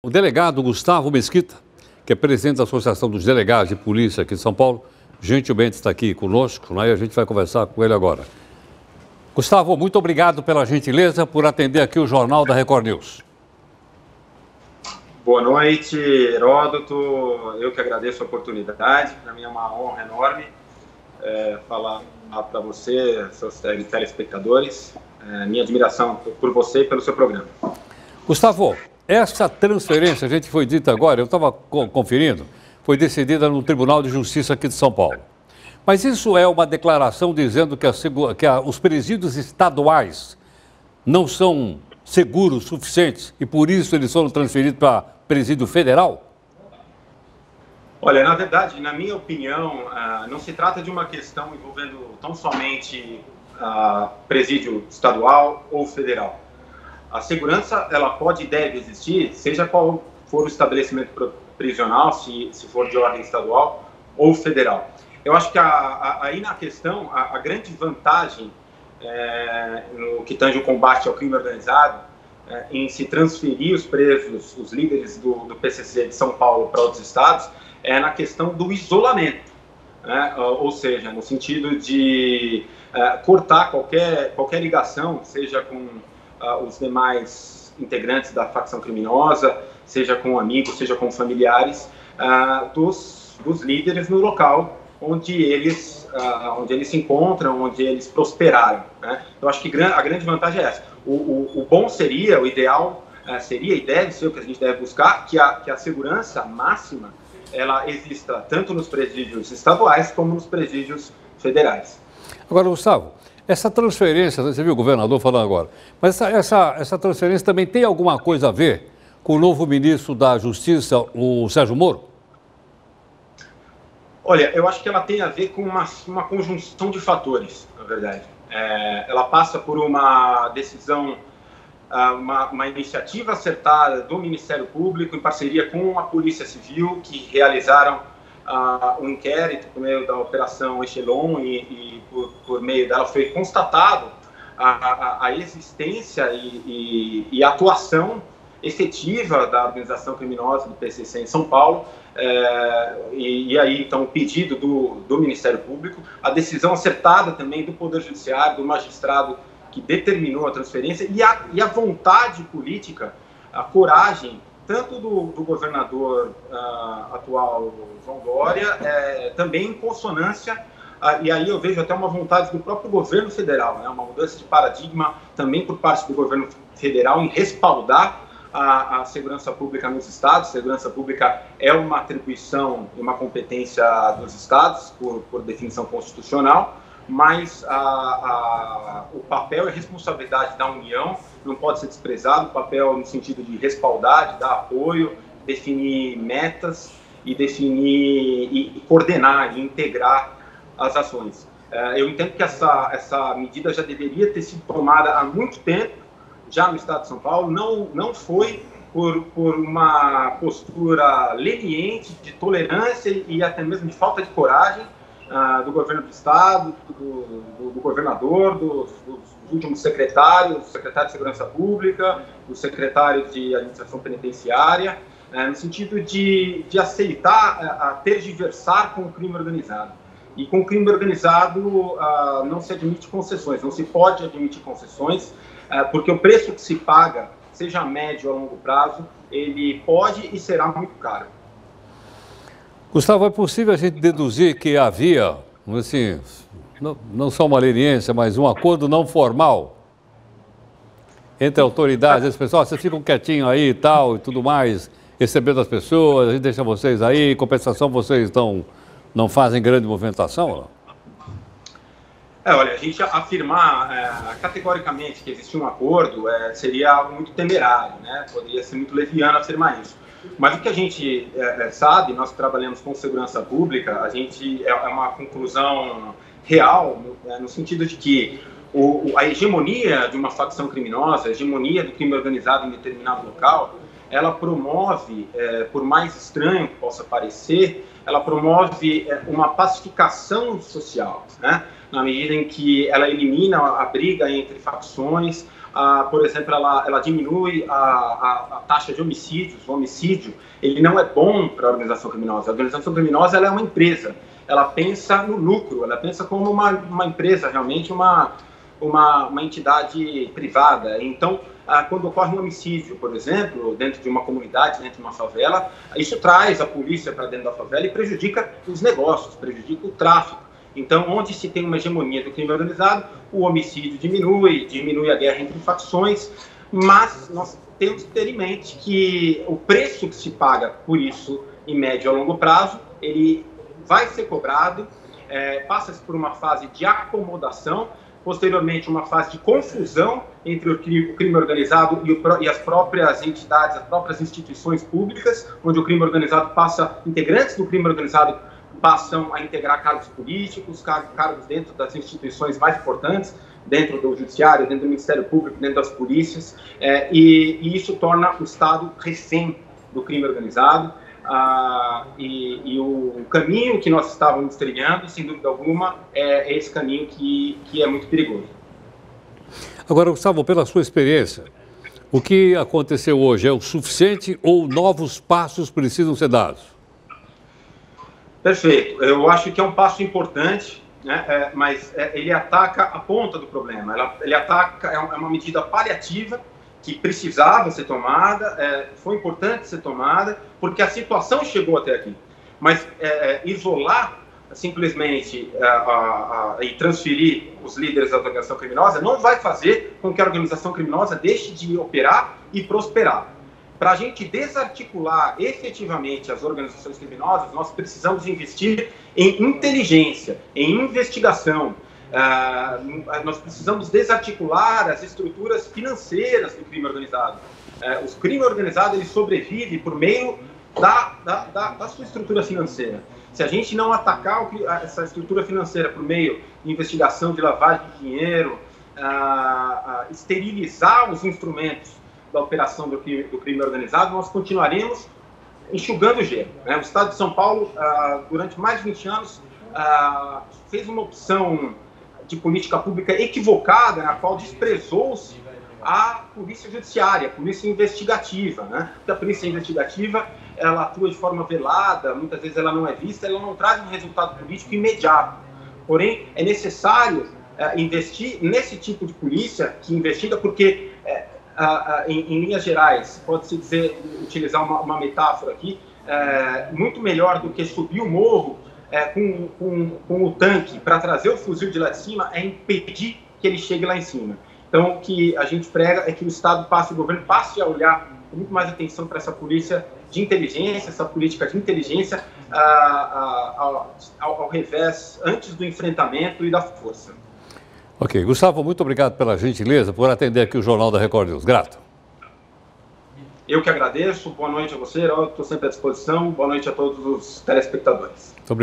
O delegado Gustavo Mesquita, que é presidente da Associação dos Delegados de Polícia aqui de São Paulo, gentilmente está aqui conosco, né? E a gente vai conversar com ele agora. Gustavo, muito obrigado pela gentileza por atender aqui o Jornal da Record News. Boa noite, Heródoto. Eu que agradeço a oportunidade. Para mim é uma honra enorme falar para você, seus telespectadores, minha admiração por você e pelo seu programa. Gustavo, essa transferência, a gente foi dita agora, eu estava conferindo, foi decidida no Tribunal de Justiça aqui de São Paulo. Mas isso é uma declaração dizendo que os presídios estaduais não são seguros o suficientes e por isso eles foram transferidos para presídio federal? Olha, na verdade, na minha opinião, não se trata de uma questão envolvendo tão somente presídio estadual ou federal. A segurança, ela pode e deve existir, seja qual for o estabelecimento prisional, se for de ordem estadual ou federal. Eu acho que aí na questão, a grande vantagem no que tange o combate ao crime organizado, em se transferir os presos, os líderes do PCC de São Paulo para outros estados, é na questão do isolamento, né? Ou seja, no sentido de cortar qualquer ligação, seja com os demais integrantes da facção criminosa, seja com amigos, seja com familiares, dos líderes no local onde eles se encontram, onde eles prosperaram, né? Eu acho que a grande vantagem é essa. O bom seria, o ideal seria e deve ser o que a gente deve buscar, que a segurança máxima ela exista tanto nos presídios estaduais como nos presídios federais. Agora, Gustavo, essa transferência, você viu o governador falando agora, mas essa transferência também tem alguma coisa a ver com o novo ministro da Justiça, o Sérgio Moro? Olha, eu acho que ela tem a ver com uma conjunção de fatores, na verdade. Ela passa por uma decisão, uma iniciativa acertada do Ministério Público em parceria com a Polícia Civil, que realizaram um inquérito por meio da Operação Echelon e por meio dela foi constatado a existência e a atuação efetiva da organização criminosa do PCC em São Paulo, e aí então o pedido do Ministério Público, a decisão acertada também do Poder Judiciário, do magistrado que determinou a transferência e a vontade política, a coragem tanto do governador atual João Dória, também em consonância, e aí eu vejo até uma vontade do próprio governo federal, né, uma mudança de paradigma também por parte do governo federal em respaldar a segurança pública nos estados. Segurança pública é uma atribuição e uma competência dos estados, por definição constitucional, mas o papel e a responsabilidade da União não pode ser desprezado, o papel no sentido de respaldar, de dar apoio, definir metas e definir e coordenar e integrar as ações. Eu entendo que essa medida já deveria ter sido tomada há muito tempo, já no estado de São Paulo, não foi por uma postura leniente, de tolerância e até mesmo de falta de coragem do governo do estado, do governador, dos últimos secretários, do secretário de Segurança Pública, do secretário de Administração Penitenciária, no sentido de aceitar tergiversar com o crime organizado. E com o crime organizado não se admite concessões, não se pode admitir concessões, porque o preço que se paga, seja a médio ou a longo prazo, ele pode e será muito caro. Gustavo, é possível a gente deduzir que havia, assim, não só uma leniência, mas um acordo não formal entre autoridades, esse pessoal, vocês ficam quietinhos aí e tal, e tudo mais, recebendo as pessoas, a gente deixa vocês aí, em compensação vocês não fazem grande movimentação, não? Olha, a gente afirmar categoricamente que existia um acordo seria algo muito temerário, né? Poderia ser muito leviano afirmar isso. Mas o que a gente sabe, nós que trabalhamos com segurança pública, a gente é uma conclusão real, no sentido de que a hegemonia de uma facção criminosa, a hegemonia do crime organizado em determinado local, ela promove, por mais estranho que possa parecer, ela promove uma pacificação social, né? Na medida em que ela elimina a briga entre facções, por exemplo, ela diminui a taxa de homicídios. O homicídio, ele não é bom para a organização criminosa. A organização criminosa, ela é uma empresa, ela pensa no lucro, ela pensa como uma empresa, realmente uma entidade privada. Então, quando ocorre um homicídio, por exemplo, dentro de uma comunidade, dentro de uma favela, isso traz a polícia para dentro da favela e prejudica os negócios, prejudica o tráfico. Então, onde se tem uma hegemonia do crime organizado, o homicídio diminui a guerra entre facções, mas nós temos que ter em mente que o preço que se paga por isso, em médio e a longo prazo, ele vai ser cobrado, passa-se por uma fase de acomodação, posteriormente uma fase de confusão entre o crime organizado e as próprias entidades, as próprias instituições públicas, onde o crime organizado integrantes do crime organizado passam a integrar cargos políticos, cargos dentro das instituições mais importantes, dentro do judiciário, dentro do Ministério Público, dentro das polícias, e isso torna o Estado refém do crime organizado. E o caminho que nós estávamos trilhando, sem dúvida alguma, é esse caminho que é muito perigoso. Agora, Gustavo, pela sua experiência, o que aconteceu hoje é o suficiente ou novos passos precisam ser dados? Perfeito. Eu acho que é um passo importante, né? Mas ele ataca a ponta do problema. Ele ataca, é uma medida paliativa que precisava ser tomada, foi importante ser tomada, porque a situação chegou até aqui. Mas isolar simplesmente e transferir os líderes da organização criminosa não vai fazer com que a organização criminosa deixe de operar e prosperar. Para a gente desarticular efetivamente as organizações criminosas, nós precisamos investir em inteligência, em investigação. Nós precisamos desarticular as estruturas financeiras do crime organizado. O crime organizado, ele sobrevive por meio da sua estrutura financeira. Se a gente não atacar essa estrutura financeira por meio de investigação de lavagem de dinheiro, esterilizar os instrumentos da operação do crime organizado, nós continuaremos enxugando o gelo, né? O Estado de São Paulo, durante mais de 20 anos, fez uma opção de política pública equivocada, na qual desprezou-se a polícia judiciária, a polícia investigativa, né? Porque a polícia investigativa, ela atua de forma velada, muitas vezes ela não é vista, ela não traz um resultado político imediato. Porém, é necessário investir nesse tipo de polícia que investiga, porque em linhas gerais, pode-se dizer, utilizar uma metáfora aqui, muito melhor do que subir o morro com o tanque para trazer o fuzil de lá de cima, é impedir que ele chegue lá em cima. Então, o que a gente prega é que o Estado o governo passe a olhar com muito mais atenção para essa polícia de inteligência, essa política de inteligência, ao revés, antes do enfrentamento e da força. Ok. Gustavo, muito obrigado pela gentileza por atender aqui o Jornal da Record News. Grato. Eu que agradeço. Boa noite a você, eu estou sempre à disposição. Boa noite a todos os telespectadores. Muito obrigado.